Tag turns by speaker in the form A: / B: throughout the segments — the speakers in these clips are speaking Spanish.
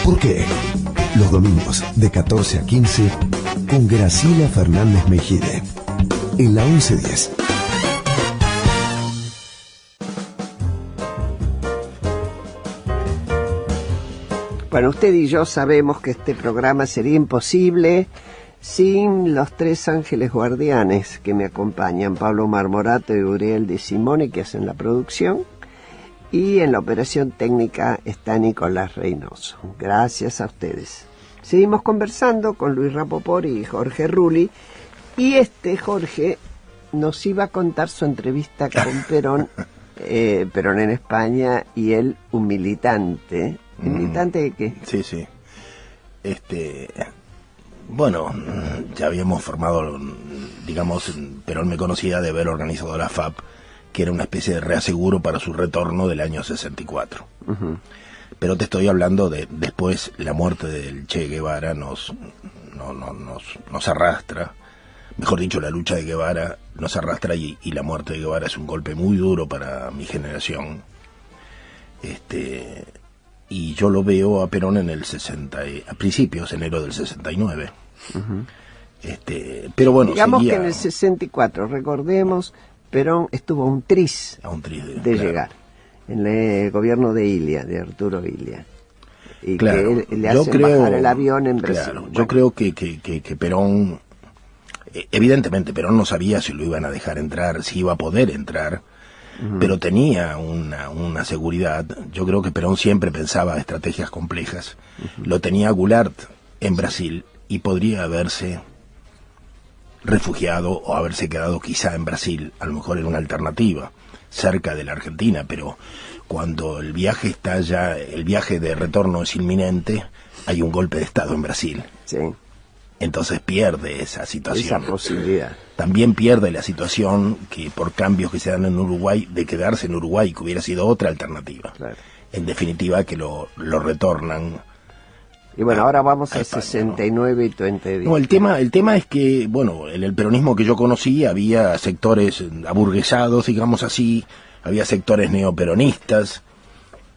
A: ¿Por qué? Los domingos de 14 a 15 con Graciela Fernández Mejide en la 1110.
B: Bueno, usted y yo sabemos que este programa sería imposible sin los tres ángeles guardianes que me acompañan, Pablo Marmorato y Uriel de Simone, que hacen la producción, y en la operación técnica está Nicolás Reynoso. Gracias a ustedes. Seguimos conversando con Luis Rapoport y Jorge Rulli, y Jorge nos iba a contar su entrevista con Perón, Perón en España, y él un militante. ¿Militante de qué?
C: Sí, sí. Bueno, ya habíamos formado, digamos, Perón me conocía de haber organizado la FAP, que era una especie de reaseguro para su retorno del año 64. Pero te estoy hablando de después la muerte del Che Guevara nos arrastra, mejor dicho, la lucha de Guevara nos arrastra y la muerte de Guevara es un golpe muy duro para mi generación. Y yo lo veo a Perón en el 60, a principios, enero del 69. Pero bueno,
B: digamos
C: seguía,
B: que en el 64, recordemos, Perón estuvo a un tris de
C: claro,
B: llegar en el gobierno de Ilia, de Arturo Ilia, y
C: claro,
B: que le hacen bajar el avión en Brasil.
C: Claro, bueno. Yo creo que Perón, evidentemente Perón no sabía si lo iban a dejar entrar, si iba a poder entrar, pero tenía una seguridad. Yo creo que Perón siempre pensaba estrategias complejas. Lo tenía Goulart en Brasil y podría haberse refugiado o haberse quedado quizá en Brasil. A lo mejor era una alternativa cerca de la Argentina, pero cuando el viaje el viaje de retorno es inminente, hay un golpe de Estado en Brasil.
B: Sí.
C: Entonces pierde esa situación.
B: Esa posibilidad.
C: También pierde la situación que por cambios que se dan en Uruguay, de quedarse en Uruguay, que hubiera sido otra alternativa. Claro. En definitiva, que lo retornan.
B: Y bueno, ahora vamos a 69 y 20.
C: No, el tema es que, bueno, en el peronismo que yo conocí había sectores aburguesados, digamos así, había sectores neoperonistas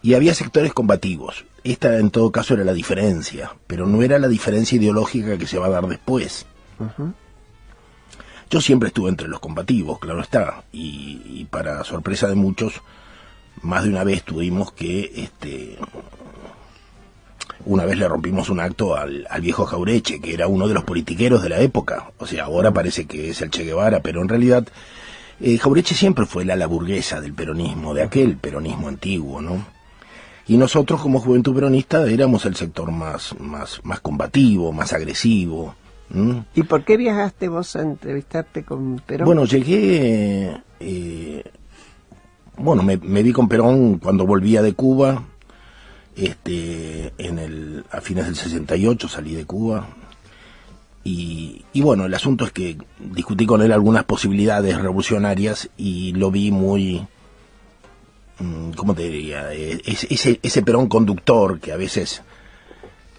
C: y había sectores combativos. Esta en todo caso era la diferencia, pero no era la diferencia ideológica que se va a dar después. Yo siempre estuve entre los combativos, claro está, y para sorpresa de muchos, más de una vez tuvimos que, una vez le rompimos un acto al viejo Jaureche, que era uno de los politiqueros de la época. O sea, ahora parece que es el Che Guevara, pero en realidad Jaureche siempre fue la ala burguesa del peronismo, de aquel peronismo antiguo, ¿no? Y nosotros como Juventud Peronista éramos el sector más combativo, más agresivo.
B: ¿Y por qué viajaste vos a entrevistarte con Perón?
C: Bueno, llegué, me vi con Perón cuando volvía de Cuba, a fines del 68 salí de Cuba, y bueno, el asunto es que discutí con él algunas posibilidades revolucionarias y lo vi muy, ¿cómo te diría? Ese Perón conductor que a veces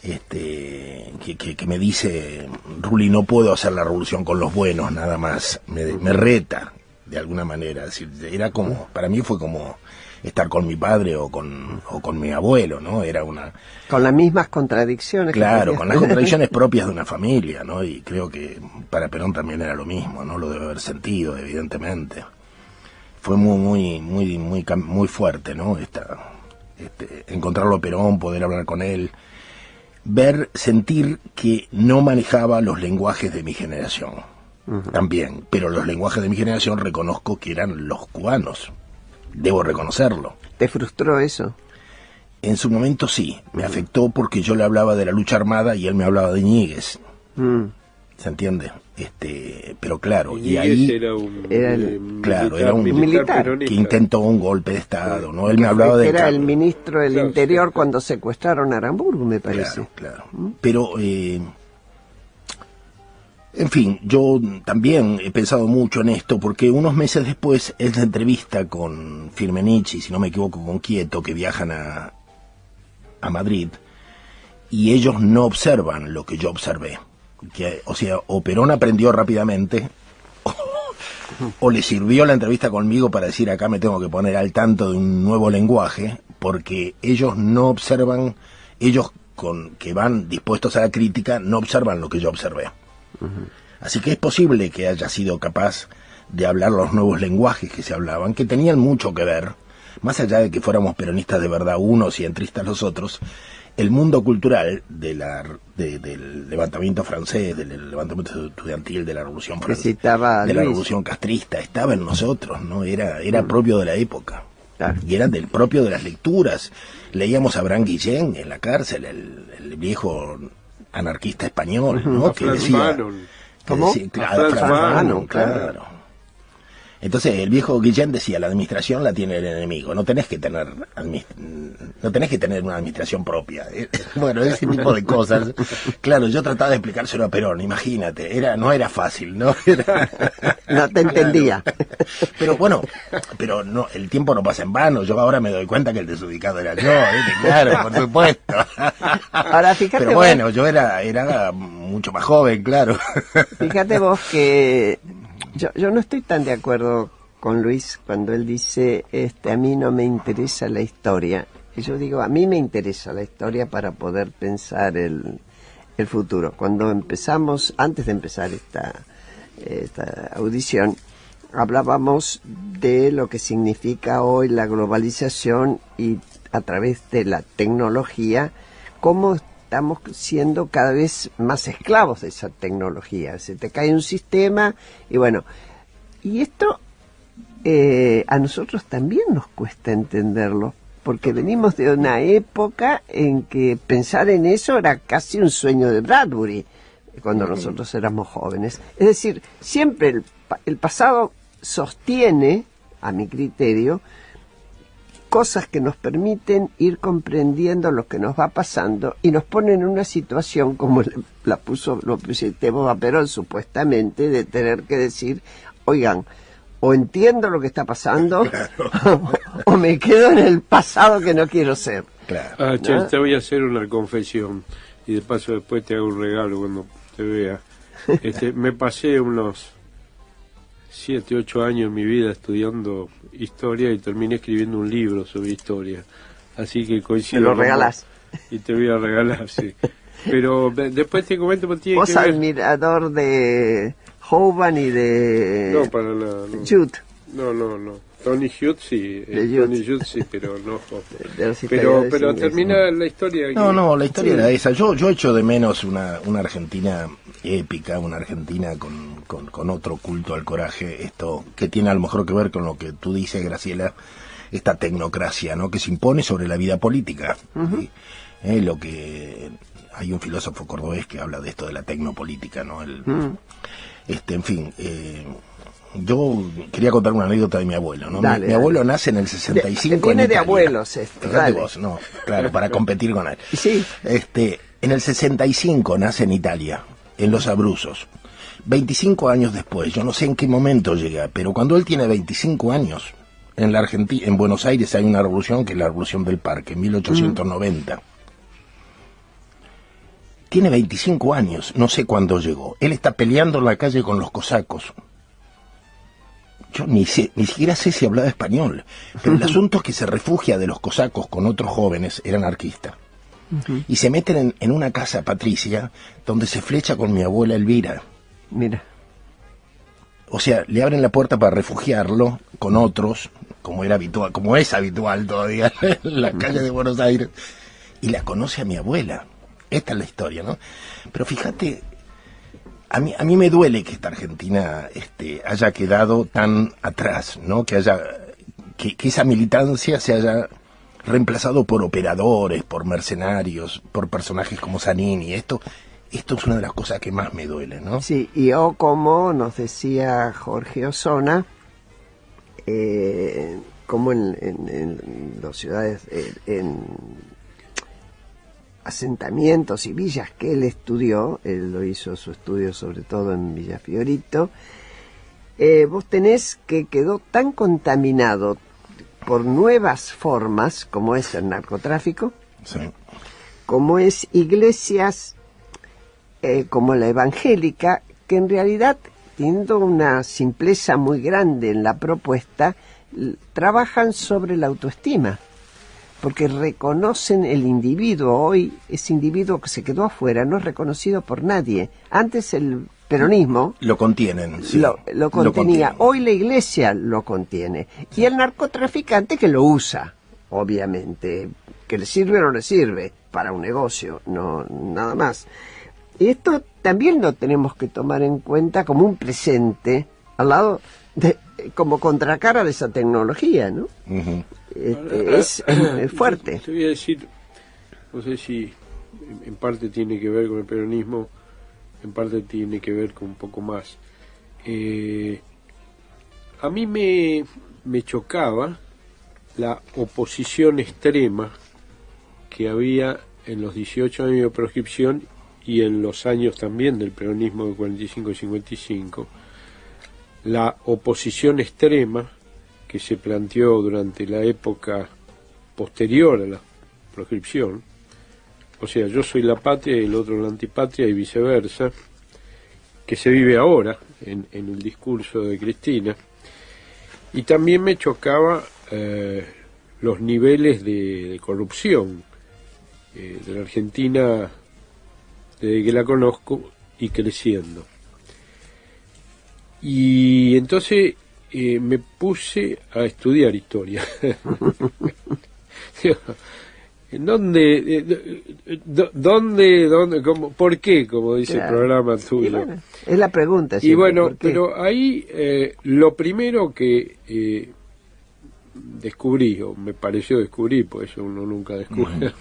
C: que me dice, Rulli, no puedo hacer la revolución con los buenos, nada más, me reta de alguna manera. Es decir, era como, para mí fue como estar con mi padre o con mi abuelo, ¿no? Era una...
B: Con las mismas contradicciones.
C: Claro, con las contradicciones propias de una familia, ¿no? Y creo que para Perón también era lo mismo, ¿no? Lo debe haber sentido, evidentemente. Fue muy fuerte, ¿no? Encontrarlo a Perón, poder hablar con él, sentir que no manejaba los lenguajes de mi generación, también, pero los lenguajes de mi generación reconozco que eran los cubanos, debo reconocerlo.
B: ¿Te frustró eso?
C: En su momento sí, me afectó porque yo le hablaba de la lucha armada y él me hablaba de Ñíguez. ¿Se entiende? Pero claro, y ahí
B: era un militar
C: que intentó un golpe de Estado, ¿no? Él me hablaba de...
B: Era el ministro del Interior cuando secuestraron a Aramburgo, me parece.
C: Claro. Pero, en fin, yo también he pensado mucho en esto, porque unos meses después es la entrevista con Firmenich, y si no me equivoco con Quieto, que viajan a Madrid, y ellos no observan lo que yo observé. O sea, o Perón aprendió rápidamente, o le sirvió la entrevista conmigo para decir, acá me tengo que poner al tanto de un nuevo lenguaje, porque ellos no observan, ellos que van dispuestos a la crítica no observan lo que yo observé. Así que es posible que haya sido capaz de hablar los nuevos lenguajes que se hablaban, que tenían mucho que ver, más allá de que fuéramos peronistas de verdad unos y entristas los otros. El mundo cultural del levantamiento francés, del levantamiento estudiantil, de la Revolución Francesa, de la Revolución Castrista, estaba en nosotros, ¿no? Era propio de la época. Claro. Y era propio de las lecturas. Leíamos a Abraham Guillén en la cárcel, el viejo anarquista español, ¿no? Que decía...
B: ¿Cómo?
C: Claro. Entonces el viejo Guillén decía, la administración la tiene el enemigo, no tenés que tener una administración propia. Bueno, ese tipo de cosas. Claro, yo trataba de explicárselo a Perón, imagínate, no era fácil, ¿no?
B: No te entendía.
C: Pero bueno, no, el tiempo no pasa en vano, yo ahora me doy cuenta que el desubicado era yo, claro, por supuesto.
B: Ahora fíjate.
C: Pero bueno, yo era mucho más joven, claro.
B: Fíjate vos que yo no estoy tan de acuerdo con Luis cuando él dice, a mí no me interesa la historia. Y yo digo, a mí me interesa la historia para poder pensar el futuro. Cuando empezamos, antes de empezar esta audición, hablábamos de lo que significa hoy la globalización y a través de la tecnología, cómo estamos siendo cada vez más esclavos de esa tecnología. Se te cae un sistema y bueno, y esto a nosotros también nos cuesta entenderlo, porque venimos de una época en que pensar en eso era casi un sueño de Bradbury, cuando nosotros éramos jóvenes. Es decir, siempre el pasado sostiene, a mi criterio, cosas que nos permiten ir comprendiendo lo que nos va pasando y nos ponen en una situación como lo pusiste vos a Perón supuestamente, de tener que decir, oigan, o entiendo lo que está pasando, claro, o me quedo en el pasado que no quiero ser.
D: Claro. Che, te voy a hacer una confesión y de paso después te hago un regalo cuando te vea. Me pasé unos 7, 8 años en mi vida estudiando historia y terminé escribiendo un libro sobre historia. Así que coincido.
B: ¿Me lo regalás?
D: Y te voy a regalar, sí. Pero después te comento por ti.
B: ¿Vos admirador de Hoban y de Jude?
D: No. Tony Jude sí. Tony Jude sí, pero no
B: Hoban.
D: Pero termina la historia.
C: No, la historia era esa. Yo echo de menos una Argentina épica, una Argentina con otro culto al coraje, esto que tiene a lo mejor que ver con lo que tú dices, Graciela, esta tecnocracia, ¿no?, que se impone sobre la vida política. Lo que hay un filósofo cordobés que habla de esto de la tecnopolítica, ¿no? En fin, yo quería contar una anécdota de mi abuelo, ¿no? Mi abuelo nace en el 65
B: viene
C: en
B: de
C: Italia.
B: Abuelos esto.
C: Fíjate vos, no, claro, para competir con él.
B: Sí.
C: En el 65 nace en Italia, en Los Abruzos. 25 años después, yo no sé en qué momento llega, pero cuando él tiene 25 años, en la Argentina, en Buenos Aires hay una revolución que es la Revolución del Parque, en 1890. Tiene 25 años, no sé cuándo llegó. Él está peleando en la calle con los cosacos. Yo ni siquiera sé si hablaba español, pero el asunto es que se refugia de los cosacos con otros jóvenes, era anarquista, y se meten en una casa patricia donde se flecha con mi abuela Elvira.
B: Mira.
C: O sea, le abren la puerta para refugiarlo con otros, como es habitual todavía en la calle de Buenos Aires, y la conoce a mi abuela. Esta es la historia, ¿no? Pero fíjate, a mí me duele que esta Argentina haya quedado tan atrás, ¿no? Que esa militancia se haya reemplazado por operadores, por mercenarios, por personajes como Zanini. Esto es una de las cosas que más me duele, ¿no?
B: Sí, o como nos decía Jorge Osona, como en las ciudades, en asentamientos y villas que él estudió, él lo hizo su estudio sobre todo en Villa Fiorito, vos tenés que quedó tan contaminado por nuevas formas, como es el narcotráfico,
C: sí,
B: como es iglesias como la evangélica, que en realidad, teniendo una simpleza muy grande en la propuesta, trabajan sobre la autoestima. porque reconocen el individuo. Hoy ese individuo que se quedó afuera no es reconocido por nadie. Antes el peronismo
C: lo contienen, sí.
B: lo contenía. Hoy la iglesia lo contiene. Y el narcotraficante que lo usa, obviamente, que le sirve o no le sirve para un negocio, no nada más. Y esto también lo tenemos que tomar en cuenta como un presente al lado de, como contracara de esa tecnología, ¿no?
C: Uh-huh.
B: Es fuerte.
D: Te voy a decir, no sé si en parte tiene que ver con el peronismo, en parte tiene que ver con un poco más. A mí me chocaba la oposición extrema que había en los 18 años de proscripción y en los años también del peronismo de 45 y 55, la oposición extrema que se planteó durante la época posterior a la proscripción, o sea, yo soy la patria y el otro la antipatria y viceversa, que se vive ahora en el discurso de Cristina. Y también me chocaba los niveles de corrupción de la Argentina desde que la conozco y creciendo. Y entonces me puse a estudiar historia. ¿Dónde, cómo, por qué, como dice el programa tuyo?
B: Bueno, es la pregunta.
D: Y bueno, pero ahí lo primero que descubrí, o me pareció descubrir, pues eso uno nunca descubre,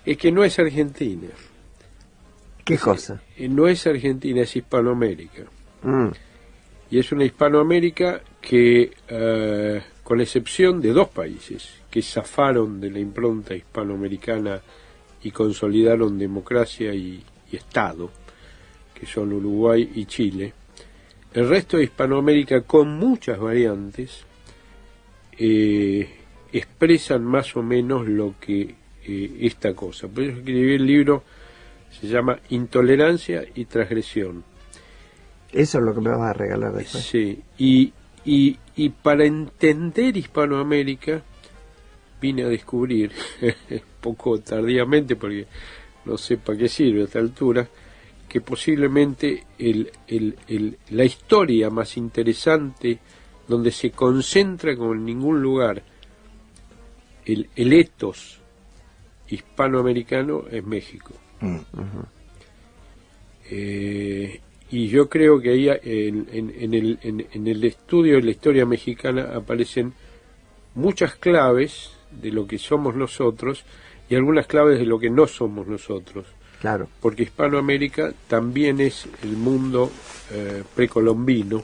D: es que no es Argentina.
B: ¿Qué cosa?
D: No es Argentina, es Hispanoamérica. Y es una Hispanoamérica que, con excepción de dos países que zafaron de la impronta hispanoamericana y consolidaron democracia y Estado, que son Uruguay y Chile, el resto de Hispanoamérica, con muchas variantes, expresan más o menos lo que esta cosa. Por eso escribí el libro, se llama Intolerancia y Transgresión.
B: Eso es lo que me vas a regalar después.
D: Sí, y para entender Hispanoamérica vine a descubrir, poco tardíamente, porque no sé para qué sirve a esta altura, que posiblemente la historia más interesante, donde se concentra como en ningún lugar el etos hispanoamericano, es México.
B: Uh-huh.
D: Y yo creo que ahí en el estudio de la historia mexicana aparecen muchas claves de lo que somos nosotros y algunas claves de lo que no somos nosotros.
B: Claro. Porque
D: Hispanoamérica también es el mundo precolombino,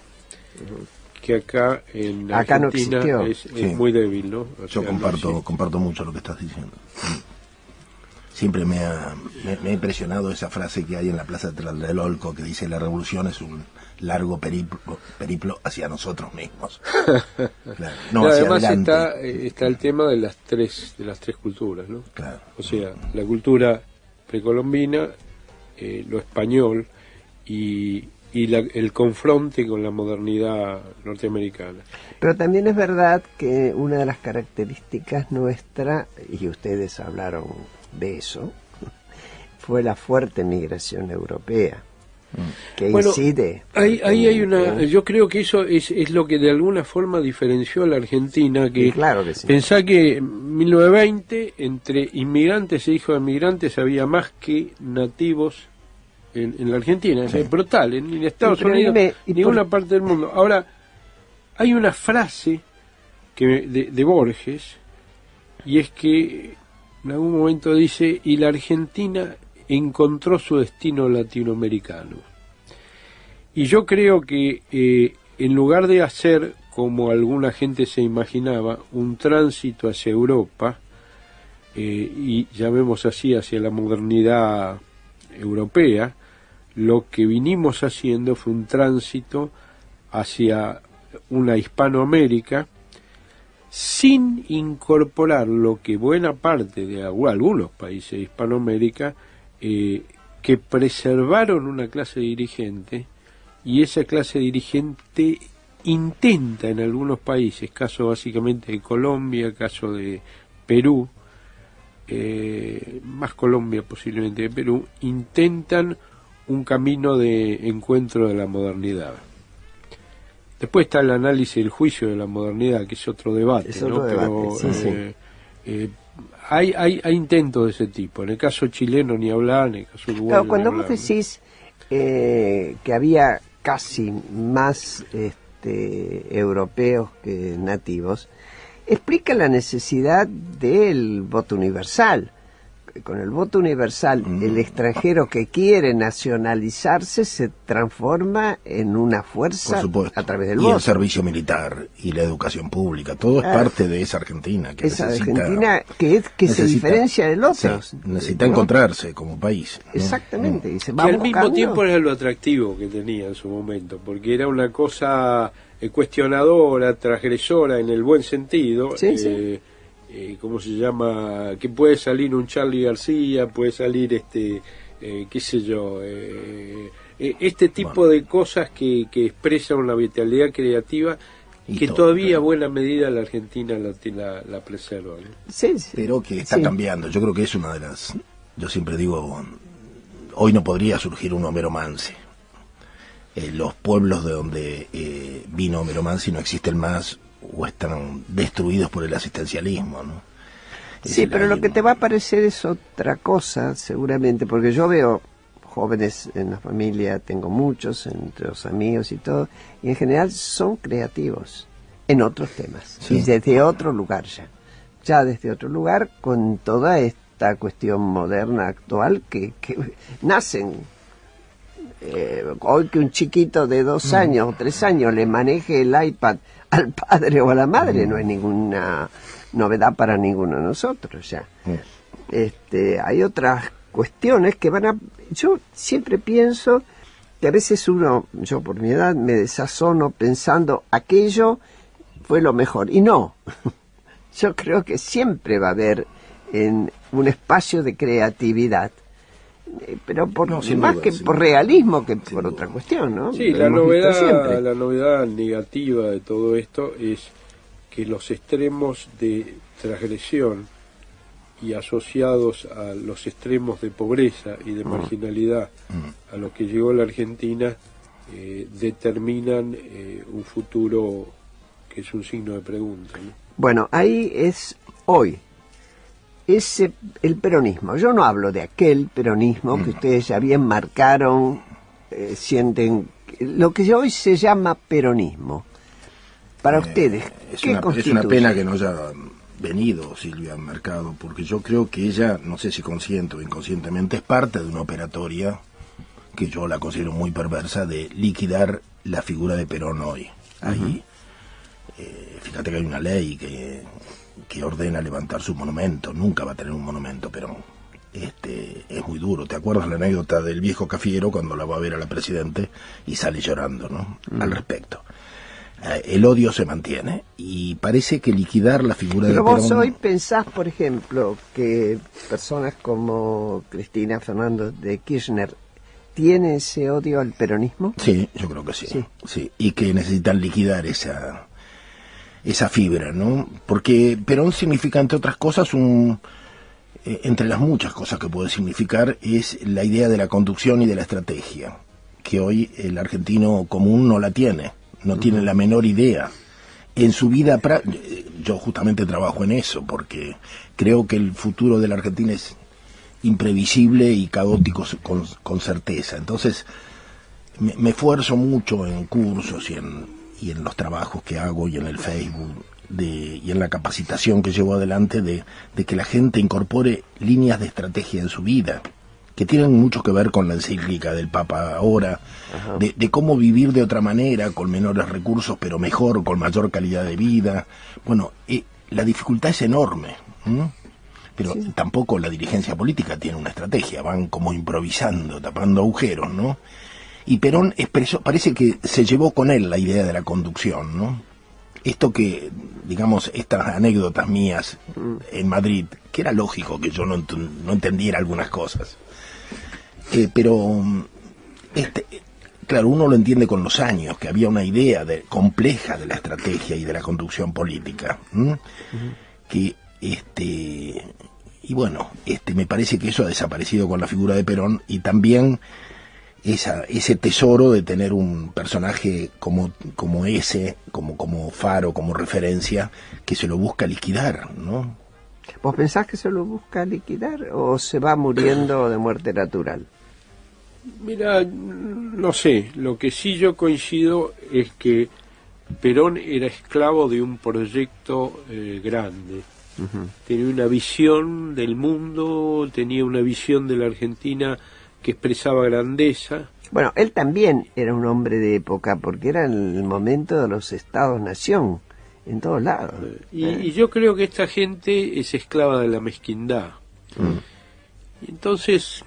D: que acá en Argentina
B: no
D: es muy débil, ¿no? O
C: yo
D: sea,
C: comparto mucho lo que estás diciendo. Siempre me ha impresionado esa frase que hay en la Plaza Tlatelolco que dice: la revolución es un largo periplo hacia nosotros mismos. Claro, no hacia
D: además
C: adelante.
D: está el tema de las tres culturas, ¿no?
C: Claro.
D: O sea, la cultura precolombina, lo español y el confronte con la modernidad norteamericana.
B: Pero también es verdad que una de las características nuestra, y ustedes hablaron de eso, fue la fuerte migración europea, que incide.
D: Ahí hay una, yo creo que eso es lo que de alguna forma diferenció a la Argentina, que,
B: claro que sí.
D: Pensá que en 1920 entre inmigrantes e hijos de inmigrantes había más que nativos en la Argentina. Sí. Es brutal, en Estados Unidos, en ninguna parte del mundo. Ahora, hay una frase de Borges, y es que en algún momento dice: y la Argentina encontró su destino latinoamericano. Y yo creo que en lugar de hacer, como alguna gente se imaginaba, un tránsito hacia Europa, y llamemos así, hacia la modernidad europea, lo que vinimos haciendo fue un tránsito hacia una Hispanoamérica sin incorporar lo que buena parte de algunos países de Hispanoamérica que preservaron una clase dirigente, y esa clase dirigente intenta en algunos países, caso básicamente de Colombia, caso de Perú, más Colombia posiblemente de Perú, intentan un camino de encuentro de la modernidad. Después está el análisis del juicio de la modernidad, que es otro debate,
B: es
D: ¿no?
B: otro debate,
D: Pero
B: sí.
D: Hay intentos de ese tipo. En el caso chileno ni hablar, en el caso uruguayo
B: Claro, cuando
D: ni
B: vos
D: hablar,
B: decís que había casi más europeos que nativos, explica la necesidad del voto universal. Con el voto universal, el extranjero que quiere nacionalizarse se transforma en una fuerza a través del voto.
C: Y el servicio militar y la educación pública, todo es parte de esa Argentina que
B: esa Argentina que se diferencia del otro.
C: Sí, necesita encontrarse como país, ¿no?
B: Exactamente. Y se
D: que
B: va
D: al
B: buscando.
D: mismo tiempo era lo atractivo que tenía en su momento, porque era una cosa cuestionadora, transgresora en el buen sentido.
B: Sí.
D: ¿Cómo se llama? Que puede salir un Charly García, puede salir qué sé yo, este tipo de cosas que expresan una vitalidad creativa que todavía a buena medida la Argentina la preserva, ¿no?
B: Sí.
C: Pero que está cambiando. Yo creo que es una de las... Yo siempre digo, hoy no podría surgir un Homero Mansi. Los pueblos de donde vino Homero Mansi no existen más o están destruidos por el asistencialismo, ¿no?
B: Sí, pero lo que te va a parecer es otra cosa, seguramente, porque yo veo jóvenes en la familia, tengo muchos, entre los amigos y todo, y en general son creativos en otros temas, y desde otro lugar ya desde otro lugar, con toda esta cuestión moderna, actual, que nacen. Hoy que un chiquito de 2 años o 3 años le maneje el iPad al padre o a la madre no es ninguna novedad para ninguno de nosotros ya. Hay otras cuestiones que van a... Yo siempre pienso que a veces yo por mi edad me desazono pensando aquello fue lo mejor, y no. Yo creo que siempre va a haber un espacio de creatividad, pero más que por realismo que por otra cuestión, ¿no?
D: Sí, la novedad negativa de todo esto es que los extremos de transgresión y asociados a los extremos de pobreza y de marginalidad a los que llegó la Argentina determinan un futuro que es un signo de pregunta, ¿no?
B: Bueno, ahí es hoy. El peronismo. Yo no hablo de aquel peronismo que ustedes ya bien marcaron, sienten lo que hoy se llama peronismo. Para ustedes, ¿qué constituye?
C: Es una pena que no haya venido Silvia al mercado, porque yo creo que ella, no sé si consciente o inconscientemente, es parte de una operatoria que yo la considero muy perversa de liquidar la figura de Perón hoy. Ahí, fíjate que hay una ley que ordena levantar su monumento. Nunca va a tener un monumento, pero es muy duro. ¿Te acuerdas la anécdota del viejo Cafiero cuando la va a ver a la Presidente y sale llorando, ¿no? Al respecto. El odio se mantiene y parece que liquidar la figura de Perón...
B: Pero vos hoy pensás, por ejemplo, que personas como Cristina Fernández de Kirchner tienen ese odio al peronismo.
C: Sí, yo creo que sí. Y que necesitan liquidar esa fibra, ¿no? Porque Perón significa, entre otras cosas, entre las muchas cosas que puede significar, es la idea de la conducción y de la estrategia, que hoy el argentino común no la tiene, no tiene la menor idea. En su vida, yo justamente trabajo en eso, porque creo que el futuro de la Argentina es imprevisible y caótico con certeza. Entonces, me esfuerzo mucho en cursos y en los trabajos que hago y en el Facebook y en la capacitación que llevo adelante de que la gente incorpore líneas de estrategia en su vida, que tienen mucho que ver con la encíclica del Papa ahora, de cómo vivir de otra manera, con menores recursos, pero mejor, con mayor calidad de vida. Bueno, la dificultad es enorme, pero tampoco la dirigencia política tiene una estrategia, van como improvisando, tapando agujeros, ¿no? Y Perón parece que se llevó con él la idea de la conducción, ¿no? Esto que, digamos, estas anécdotas mías en Madrid, que era lógico que yo no entendiera algunas cosas. Pero claro, uno lo entiende con los años, que había una idea compleja de la estrategia y de la conducción política, que y bueno, me parece que eso ha desaparecido con la figura de Perón, y también ese tesoro de tener un personaje como ese, como faro, como referencia, que se lo busca liquidar, ¿no?
B: ¿Vos pensás que se lo busca liquidar o se va muriendo de muerte natural?
D: Mira, no sé, lo que sí yo coincido es que Perón era esclavo de un proyecto grande. Tenía una visión del mundo, tenía una visión de la Argentina que expresaba grandeza.
B: Bueno, él también era un hombre de época, porque era el momento de los estados-nación, en todos lados.
D: Y yo creo que esta gente es esclava de la mezquindad. Y entonces,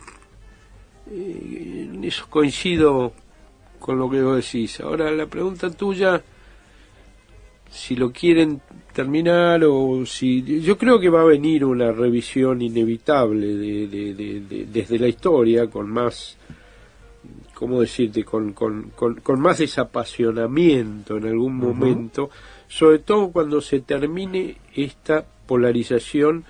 D: en eso coincido con lo que vos decís. Ahora, la pregunta tuya, si lo quieren terminar o si... Yo creo que va a venir una revisión inevitable desde la historia, con más, ¿cómo decirte?, con más desapasionamiento en algún momento, sobre todo cuando se termine esta polarización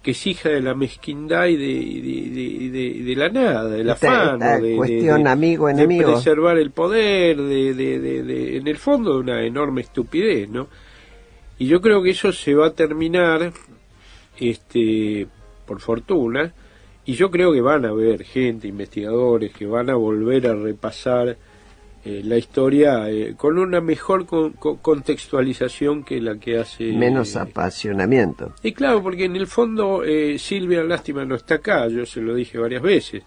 D: que es hija de la mezquindad y de la nada, del afán,
B: cuestión amigo-enemigo,
D: de preservar el poder, en el fondo de una enorme estupidez, ¿no? Y yo creo que eso se va a terminar, por fortuna, y yo creo que van a haber gente, investigadores, que van a volver a repasar la historia con una mejor contextualización que la que hace...
B: Menos apasionamiento.
D: Y claro, porque en el fondo Silvia, lástima, no está acá, yo se lo dije varias veces.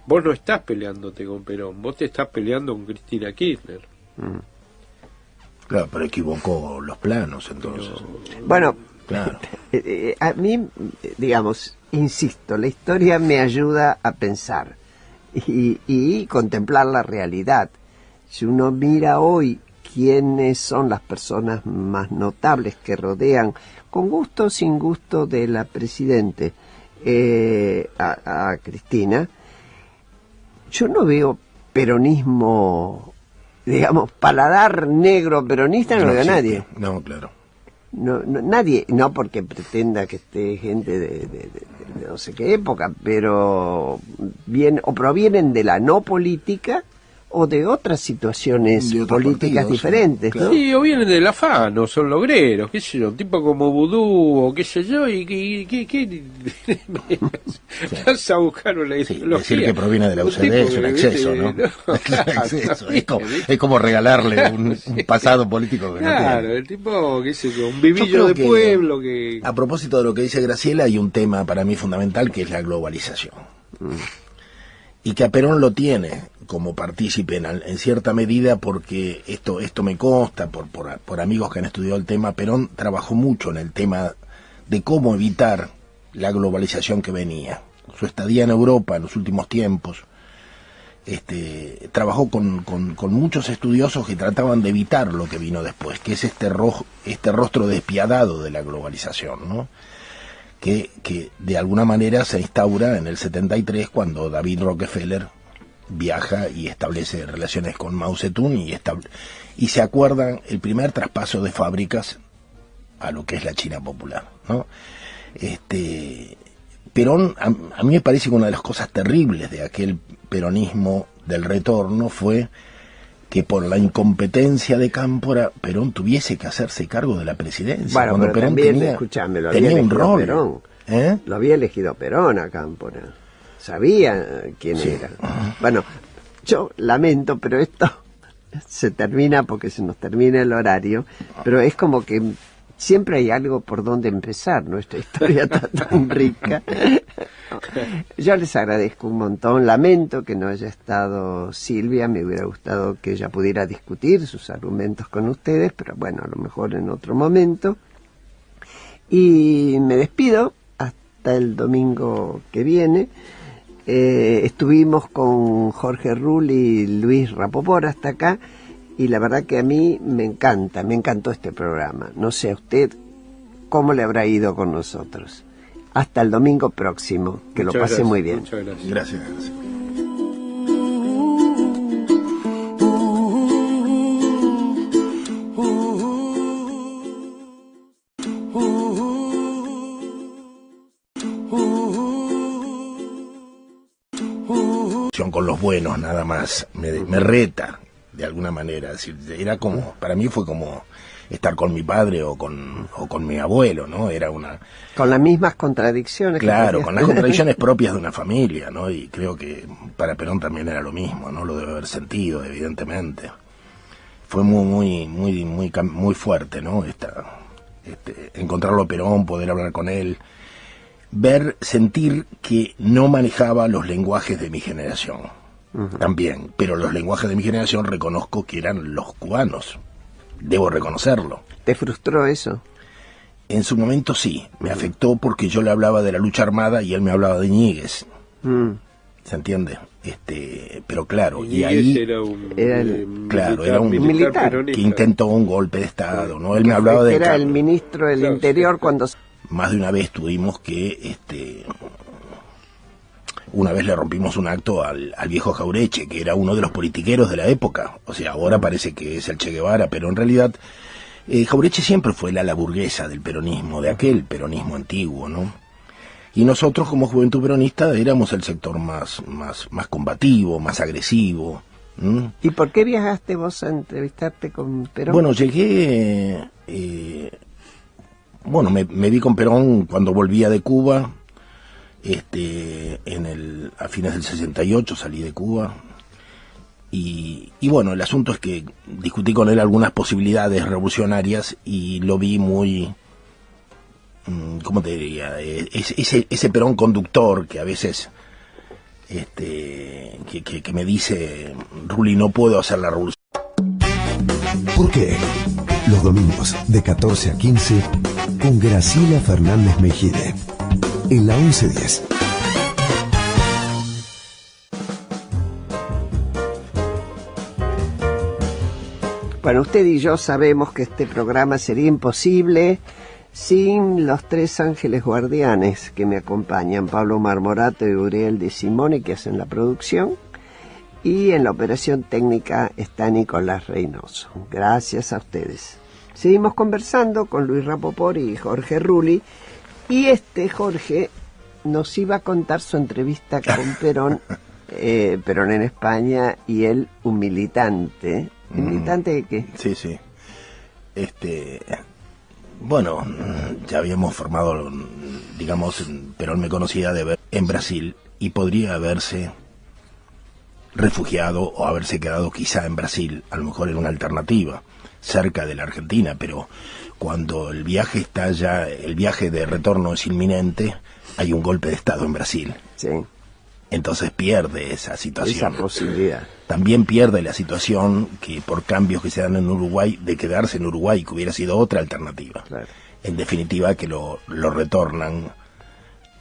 D: Vos no estás peleándote con Perón, vos te estás peleando con Cristina Kirchner.
C: Claro, pero equivocó los planos, entonces.
B: Bueno,
C: claro.
B: A mí, digamos, insisto, la historia me ayuda a pensar y contemplar la realidad. Si uno mira hoy quiénes son las personas más notables que rodean, con gusto o sin gusto, de la Presidente, a Cristina, yo no veo peronismo, digamos, paladar negro peronista, no veo a nadie.
C: No, claro.
B: No, nadie, no porque pretenda que esté gente de no sé qué época, pero o provienen de la no política o de otras situaciones políticas diferentes,
C: claro.
B: ¿no?
D: Sí, o vienen del afán, o son logreros, qué sé yo, tipo como Vudú, o qué sé yo, ¿qué? Vas a buscar una ideología.
C: Decir que proviene de la UCD es un exceso, ¿no? Es como regalarle un pasado político que
D: claro,
C: no tiene.
D: el tipo, qué sé yo, un vivillo de pueblo que...
C: A propósito de lo que dice Graciela, hay un tema para mí fundamental, que es la globalización. Y que a Perón lo tiene como partícipe en cierta medida, porque esto me consta por amigos que han estudiado el tema. Perón trabajó mucho en el tema de cómo evitar la globalización que venía. Su estadía en Europa en los últimos tiempos, trabajó con muchos estudiosos que trataban de evitar lo que vino después, que es este rostro despiadado de la globalización, ¿no? Que de alguna manera se instaura en el 73, cuando David Rockefeller viaja y establece relaciones con Mao Zedong y se acuerdan el primer traspaso de fábricas a lo que es la China popular, ¿no? Perón, a mí me parece que una de las cosas terribles de aquel peronismo del retorno fue que por la incompetencia de Cámpora, Perón tuviese que hacerse cargo de la presidencia.
B: Bueno,
C: cuando
B: pero
C: Perón
B: también,
C: tenía un rol.
B: Perón.
C: ¿Eh?
B: Lo había elegido Perón a Cámpora. Sabía quién era. Bueno, yo lamento, pero esto se termina porque se nos termina el horario, pero es como que siempre hay algo por donde empezar. Nuestra historia está tan rica. Yo les agradezco un montón. Lamento que no haya estado Silvia. Me hubiera gustado que ella pudiera discutir sus argumentos con ustedes, pero bueno, a lo mejor en otro momento. Y me despido hasta el domingo que viene. Estuvimos con Jorge Rull y Luis Rapoport hasta acá, y la verdad que a mí me encantó este programa. No sé a usted cómo le habrá ido con nosotros. Hasta el domingo próximo, que lo pase muy bien.
D: Muchas gracias.
C: Gracias. relación con los buenos, nada más. Me reta, de alguna manera. Es decir, era como, para mí fue como estar con mi padre o con mi abuelo, ¿no? Era una...
B: Con las mismas contradicciones.
C: Claro, con las contradicciones propias de una familia, ¿no? Y creo que para Perón también era lo mismo, ¿no? Lo debe haber sentido, evidentemente. Fue muy fuerte, ¿no? Encontrarlo a Perón, poder hablar con él, sentir que no manejaba los lenguajes de mi generación, también, pero los lenguajes de mi generación reconozco que eran los cubanos, debo reconocerlo.
B: ¿Te frustró eso?
C: En su momento sí, me afectó porque yo le hablaba de la lucha armada y él me hablaba de Ñíguez, ¿se entiende? Pero claro, y ahí
B: era
C: un
B: militar
C: que intentó un golpe de Estado, ¿no? Él me hablaba de...
B: Era el ministro del Interior cuando...
C: Más de una vez tuvimos que, una vez le rompimos un acto al viejo Jaureche, que era uno de los politiqueros de la época. O sea, ahora parece que es el Che Guevara, pero en realidad Jaureche siempre fue la ala burguesa del peronismo, de aquel peronismo antiguo, ¿no? Y nosotros como Juventud Peronista éramos el sector más combativo, más agresivo.
B: ¿Y por qué viajaste vos a entrevistarte con Perón?
C: Bueno, llegué... me vi con Perón cuando volvía de Cuba, a fines del 68 salí de Cuba, y bueno, el asunto es que discutí con él algunas posibilidades revolucionarias y lo vi muy, ¿cómo te diría? Ese Perón conductor que a veces, que me dice, Ruli, no puedo hacer la revolución.
A: ¿Por qué? Los domingos de 14 a 15 con Graciela Fernández Mejide en la 1110.
B: Bueno, usted y yo sabemos que este programa sería imposible sin los tres ángeles guardianes que me acompañan, Pablo Marmorato y Uriel de Simone, que hacen la producción, y en la operación técnica está Nicolás Reynoso. Gracias a ustedes. Seguimos conversando con Luis Rapoport y Jorge Rulli, y Jorge nos iba a contar su entrevista con Perón, Perón en España, y él un militante. ¿Militante de qué?
C: Sí. Bueno, ya habíamos formado, digamos, Perón me conocía de ver en Brasil y podría haberse refugiado o haberse quedado quizá en Brasil, a lo mejor era una alternativa, cerca de la Argentina, pero cuando el viaje el viaje de retorno es inminente, hay un golpe de Estado en Brasil.
B: Sí.
C: Entonces pierde esa situación.
B: Esa posibilidad.
C: También pierde la situación que por cambios que se dan en Uruguay, de quedarse en Uruguay, que hubiera sido otra alternativa. Claro. En definitiva, que lo retornan.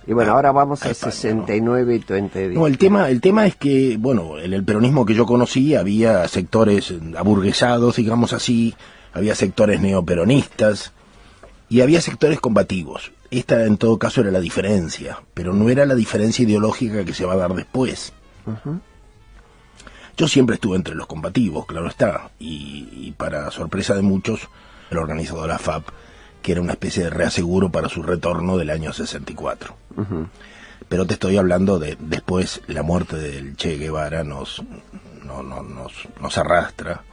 B: Y bueno, ahora vamos a 69 y 20 días.
C: No, el tema es que, bueno, en el peronismo que yo conocí había sectores aburguesados, digamos así, había sectores neoperonistas y había sectores combativos. Esta en todo caso era la diferencia, pero no era la diferencia ideológica que se va a dar después. Yo siempre estuve entre los combativos, claro está, y para sorpresa de muchos, el organizador de la FAP, que era una especie de reaseguro para su retorno del año 64. Pero te estoy hablando de después la muerte del Che Guevara nos arrastra,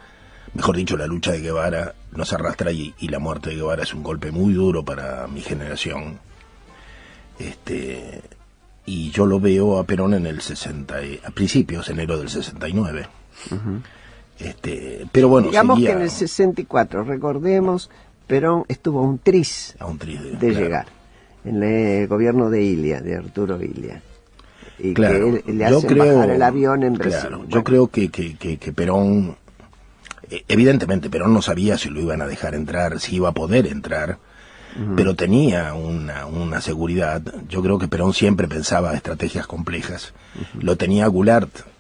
C: mejor dicho, la lucha de Guevara nos arrastra y la muerte de Guevara es un golpe muy duro para mi generación. Y yo lo veo a Perón en el 60, a principios, enero del 69. Pero bueno,
B: digamos que en el 64, recordemos, Perón estuvo a un tris de llegar en el gobierno de Ilia, de Arturo Ilia. Y
C: claro,
B: que le hacen bajar el avión en Brasil.
C: Claro, yo creo que Perón, evidentemente Perón no sabía si lo iban a dejar entrar, si iba a poder entrar, pero tenía una seguridad. Yo creo que Perón siempre pensaba estrategias complejas. Lo tenía Goulart